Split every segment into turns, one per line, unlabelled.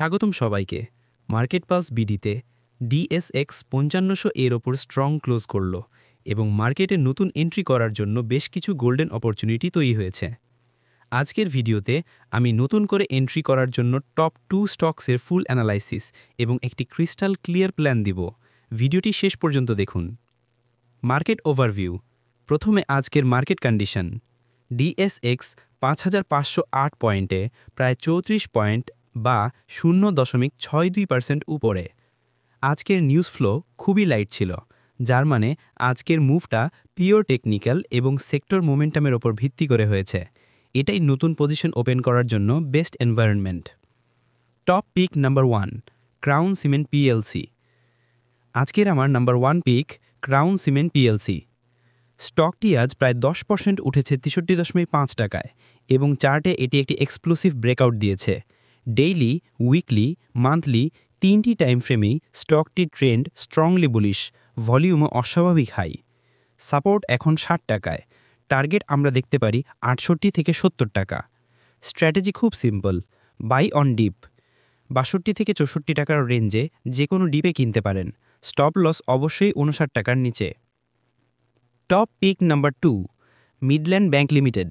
স্বাগতম সবাইকে। Market pulse বিডিতে DSEX ৫৫০০ এর ওপর স্ট্রং ক্লোজ করল এবং মার্কেটে নতুন এন্ট্রি করার জন্য বেশ কিছু গোল্ডেন অপরচুনিটি তৈরি হয়েছে। আজকের ভিডিওতে আমি নতুন করে এন্ট্রি করার জন্য টপ 2 স্টকসের ফুল অ্যানালাইসিস এবং একটি ক্রিস্টাল ক্লিয়ার প্ল্যান দিব। ভিডিওটি শেষ পর্যন্ত দেখুন। Market overview. প্রথমে আজকের মার্কেট কন্ডিশন। ডিএসএক্স ৫৫০৮ পয়েন্টে প্রায় ৩৪ পয়েন্ট বা 0.62% উপরে। আজকের নিউজ ফ্লো খুবই লাইট ছিল, যার মানে আজকের মুভটা পিওর টেকনিক্যাল এবং সেক্টর মোমেন্টামের ওপর ভিত্তি করে হয়েছে। এটাই নতুন পজিশন ওপেন করার জন্য best environment. Top pick number 1 crown cement PLC. আজকের আমার number 1 pick crown cement PLC. স্টকটি আজ প্রায় 10% উঠেছে ৬৩.৫ টাকায় এবং চার্টে এটি একটি এক্সপ্লোসিভ ব্রেকআউট দিয়েছে। ডেইলি, উইকলি, মান্থলি 3টি টাইম ফ্রেমেই স্টকটির ট্রেন্ড স্ট্রংলি বুলিশ, ভলিউমও অস্বাভাবিক হাই। সাপোর্ট এখন ৬০ টাকায়, টার্গেট আমরা দেখতে পারি ৬৮ থেকে ৭০ টাকা। স্ট্র্যাটেজি খুব সিম্পল, বাই অন ডিপ ৬২ থেকে ৬৪ টাকার রেঞ্জে যে কোনো ডিপে কিনতে পারেন। স্টপ লস অবশ্যই ৫৯ টাকার নিচে। Top pick number 2 Midland Bank Limited.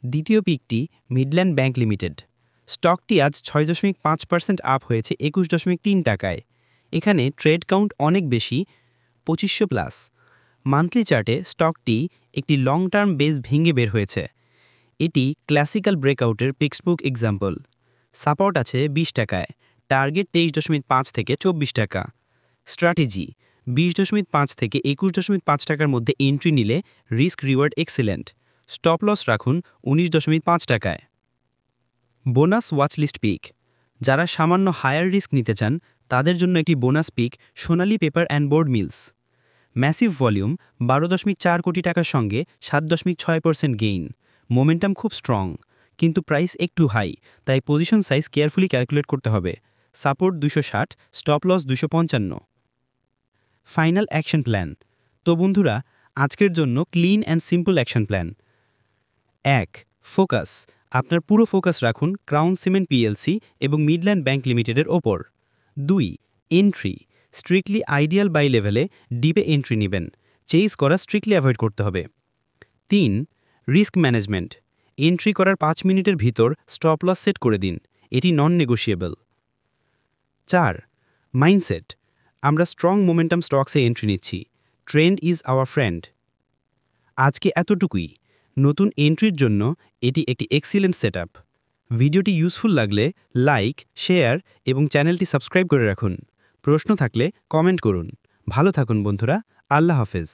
দ্বিতীয় পিকটি মিডল্যান্ড ব্যাংক লিমিটেড। স্টকটি আজ ৬.৫% আপ হয়েছে ২১.৩ টাকায়। এখানে ট্রেড কাউন্ট অনেক বেশি, ২৫০০ প্লাস। মান্থলি চার্টে স্টকটি একটি লং টার্ম বেস ভেঙে বের হয়েছে। এটি ক্লাসিক্যাল ব্রেকআউটের টেক্সটবুক এক্সাম্পল। সাপোর্ট আছে ২০ টাকায়, টার্গেট ২৩.৫ থেকে ২৪ টাকা। স্ট্র্যাটেজি ২০.৫ থেকে ২১.৫ টাকার মধ্যে এন্ট্রি নিলে risk reward excellent. Stop loss রাখুন ১৯.৫ টাকায়। Bonus watchlist pick. যারা সামান্য হায়ার রিস্ক নিতে চান তাদের জন্য একটি bonus pick Sonali paper and board mills. Massive volume ১২.৪ কোটি টাকার সঙ্গে ৭.৬% গেইন। মোমেন্টাম খুব স্ট্রং, কিন্তু প্রাইস একটু হাই, তাই পজিশন সাইজ কেয়ারফুলি ক্যালকুলেট করতে হবে। Support ২৬০, stop loss ২৫৫। Final action plan. তো বন্ধুরা, আজকের জন্য clean and simple action plan. ১. Focus. আপনার পুরো ফোকাস রাখুন ক্রাউন সিমেন্ট পিএলসি এবং মিডল্যান্ড ব্যাংক লিমিটেডের ওপর। ২. এন্ট্রি। স্ট্রিক্টলি আইডিয়াল বাই লেভেলে ডিপে এন্ট্রি নেবেন, চেইজ করা স্ট্রিক্টলি অ্যাভয়েড করতে হবে। ৩. Risk management. এন্ট্রি করার ৫ মিনিটের ভিতর স্টপ লস সেট করে দিন, এটি নন নেগোশিয়েবল। ৪. মাইন্ডসেট। আমরা স্ট্রং মোমেন্টাম স্টকসে এন্ট্রি নিচ্ছি, ট্রেন্ড ইজ আওয়ার ফ্রেন্ড। আজকে এতটুকুই। নতুন এন্ট্রির জন্য এটি একটি এক্সিলেন্ট সেটআপ। ভিডিওটি ইউজফুল লাগলে লাইক, শেয়ার এবং চ্যানেলটি সাবস্ক্রাইব করে রাখুন। প্রশ্ন থাকলে কমেন্ট করুন। ভালো থাকুন বন্ধুরা, আল্লাহ হাফেজ।